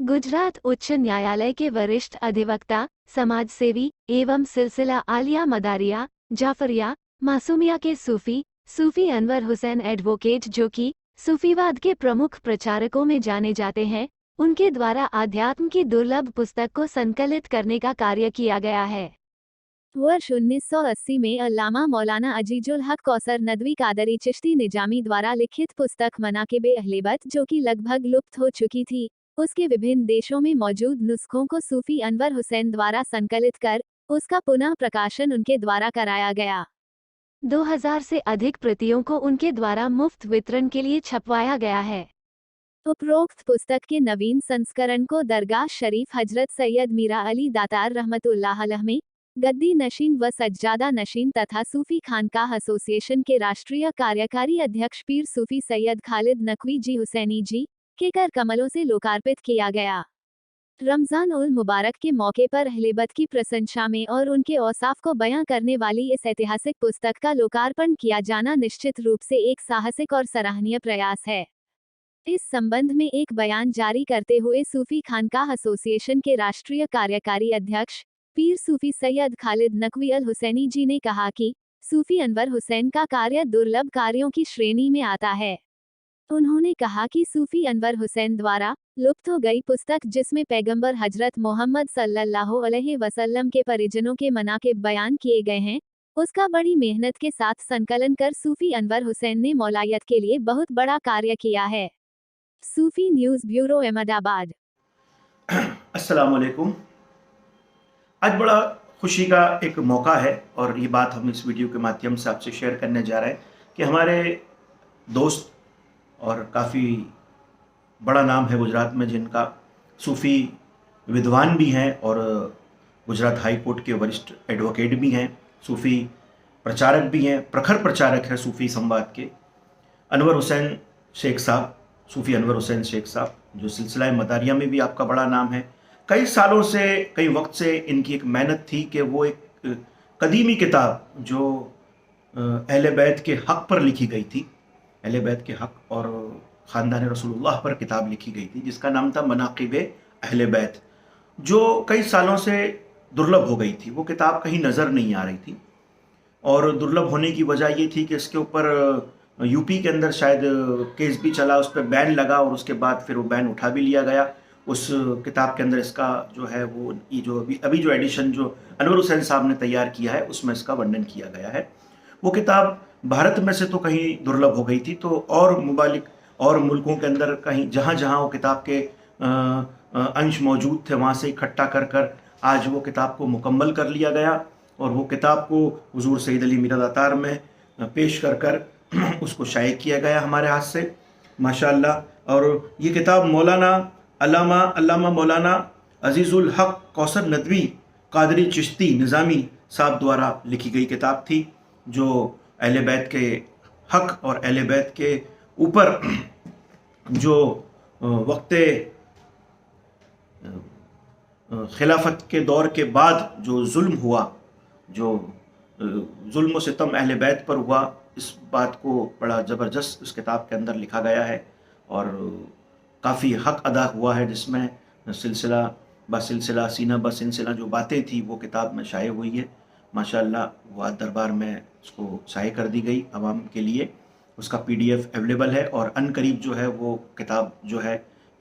गुजरात उच्च न्यायालय के वरिष्ठ अधिवक्ता, समाजसेवी एवं सिलसिला आलिया मदारिया जाफरिया मासूमिया के सूफी अनवर हुसैन एडवोकेट, जो कि सूफीवाद के प्रमुख प्रचारकों में जाने जाते हैं, उनके द्वारा आध्यात्म की दुर्लभ पुस्तक को संकलित करने का कार्य किया गया है। वर्ष 1980 में अल्लामा मौलाना अजीजुल हक कौसर नदवी कादरी चिश्ती निजामी द्वारा लिखित पुस्तक मनाकिबे अहलेबैत, जो कि लगभग लुप्त हो चुकी थी, उसके विभिन्न देशों में मौजूद नुस्खों को सूफी अनवर हुसैन द्वारा संकलित कर उसका पुनः प्रकाशन उनके द्वारा कराया गया। 2000 से अधिक प्रतियों को उनके द्वारा मुफ्त वितरण के लिए छपवाया गया है। उपरोक्त पुस्तक के नवीन संस्करण को दरगाह शरीफ हजरत सैयद मीरा अली दातार रहमतुल्लाह अलैह में गद्दी नशीन व सज्जादा नशीन तथा सूफी खानकाह एसोसिएशन के राष्ट्रीय कार्यकारी अध्यक्ष पीर सूफी सैयद खालिद नकवी जी हुसैनी जी के कर कमलों से लोकार्पित किया गया। रमजान उल मुबारक के मौके पर अहलेबैत की प्रशंसा में और उनके औसाफ को बयां करने वाली इस ऐतिहासिक पुस्तक का लोकार्पण किया जाना निश्चित रूप से एक साहसिक और सराहनीय प्रयास है। इस संबंध में एक बयान जारी करते हुए सूफी खानकाह एसोसिएशन के राष्ट्रीय कार्यकारी अध्यक्ष पीर सूफी सैयद खालिद नकवी अल हुसैनी जी ने कहा कि सूफी अनवर हुसैन का कार्य दुर्लभ कार्यों की श्रेणी में आता है। उन्होंने कहा कि सूफी अनवर हुसैन द्वारा लुप्त हो गई पुस्तक, जिसमें पैगंबर हजरत मोहम्मद सल्लल्लाहु अलैहि वसल्लम के परिजनों के मनाकिब बयान किए गए हैं, उसका बड़ी मेहनत के साथ संकलन कर सूफी अनवर हुसैन ने मौलायत के लिए बहुत बड़ा कार्य किया है। सूफी न्यूज़ ब्यूरो, अहमदाबाद। अस्सलाम वालेकुम। आज बड़ा खुशी का एक मौका है और ये बात हम इस वीडियो के माध्यम से आपसे शेयर करने जा रहे हैं कि हमारे दोस्त और काफ़ी बड़ा नाम है गुजरात में, जिनका सूफ़ी विद्वान भी हैं और गुजरात हाई कोर्ट के वरिष्ठ एडवोकेट भी हैं, सूफ़ी प्रचारक भी हैं, प्रखर प्रचारक है सूफ़ी संवाद के, अनवर हुसैन शेख साहब, सूफ़ी अनवर हुसैन शेख साहब, जो सिलसिला मदारिया में भी आपका बड़ा नाम है। कई सालों से, कई वक्त से इनकी एक मेहनत थी कि वो एक कदीमी किताब जो अहले बैत के हक़ पर लिखी गई थी, अहले बैत के हक़ और ख़ानदान रसूलुल्लाह पर किताब लिखी गई थी, जिसका नाम था मनाकिबे अहले बैत, जो कई सालों से दुर्लभ हो गई थी। वो किताब कहीं नज़र नहीं आ रही थी और दुर्लभ होने की वजह ये थी कि इसके ऊपर यूपी के अंदर शायद केस भी चला, उस पर बैन लगा और उसके बाद फिर वो बैन उठा भी लिया गया। उस किताब के अंदर इसका जो है वो ये जो अभी जो एडिशन जो अनवर हुसैन साहब ने तैयार किया है, उसमें इसका वर्णन किया गया है। वो किताब भारत में से तो कहीं दुर्लभ हो गई थी, तो और मुबालिक और मुल्कों के अंदर कहीं जहाँ जहाँ वो किताब के अंश मौजूद थे, वहाँ से इकट्ठा कर कर आज वो किताब को मुकम्मल कर लिया गया और वो किताब को हुजूर सैयद अली मीरा दातार में पेश कर कर उसको शाये किया गया हमारे हाथ से, माशाअल्लाह। और ये किताब अल्लामा मौलाना अजीजुल हक कौसर नदवी कादरी चिश्ती निज़ामी साहब द्वारा लिखी गई किताब थी, जो अहले बैत के हक और अहले बैत के ऊपर जो वक्त खिलाफत के दौर के बाद जो जुल्म हुआ, जो जुल्म सितम अहले बैत पर हुआ, इस बात को बड़ा ज़बरदस्त इस किताब के अंदर लिखा गया है और काफ़ी हक अदा हुआ है, जिसमें सिलसिला बसिलसिला सीना बसिलसिला जो बातें थी वो किताब में शाये हुई है, माशाअल्लाह। वो आज दरबार में उसको शाये कर दी गई आवाम के लिए। उसका PDF अवेलेबल है और अनकरीब जो है वो किताब जो है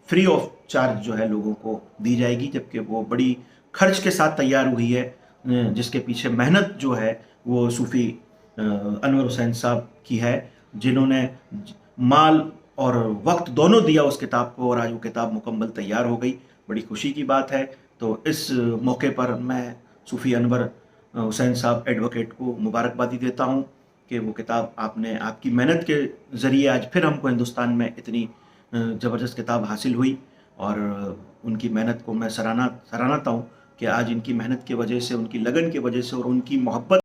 फ्री ऑफ चार्ज जो है लोगों को दी जाएगी, जबकि वो बड़ी खर्च के साथ तैयार हुई है, जिसके पीछे मेहनत जो है वो सूफ़ी अनवर हुसैन साहब की है, जिन्होंने माल और वक्त दोनों दिया उस किताब को और आज वो किताब मुकम्मल तैयार हो गई। बड़ी खुशी की बात है। तो इस मौके पर मैं सूफ़ी अनवर हुसैन साहब एडवोकेट को मुबारकबादी देता हूँ कि वो किताब आपने आपकी मेहनत के ज़रिए आज फिर हमको हिंदुस्तान में इतनी ज़बरदस्त किताब हासिल हुई और उनकी मेहनत को मैं सराहता हूँ कि आज इनकी मेहनत की वजह से, उनकी लगन की वजह से और उनकी मोहब्बत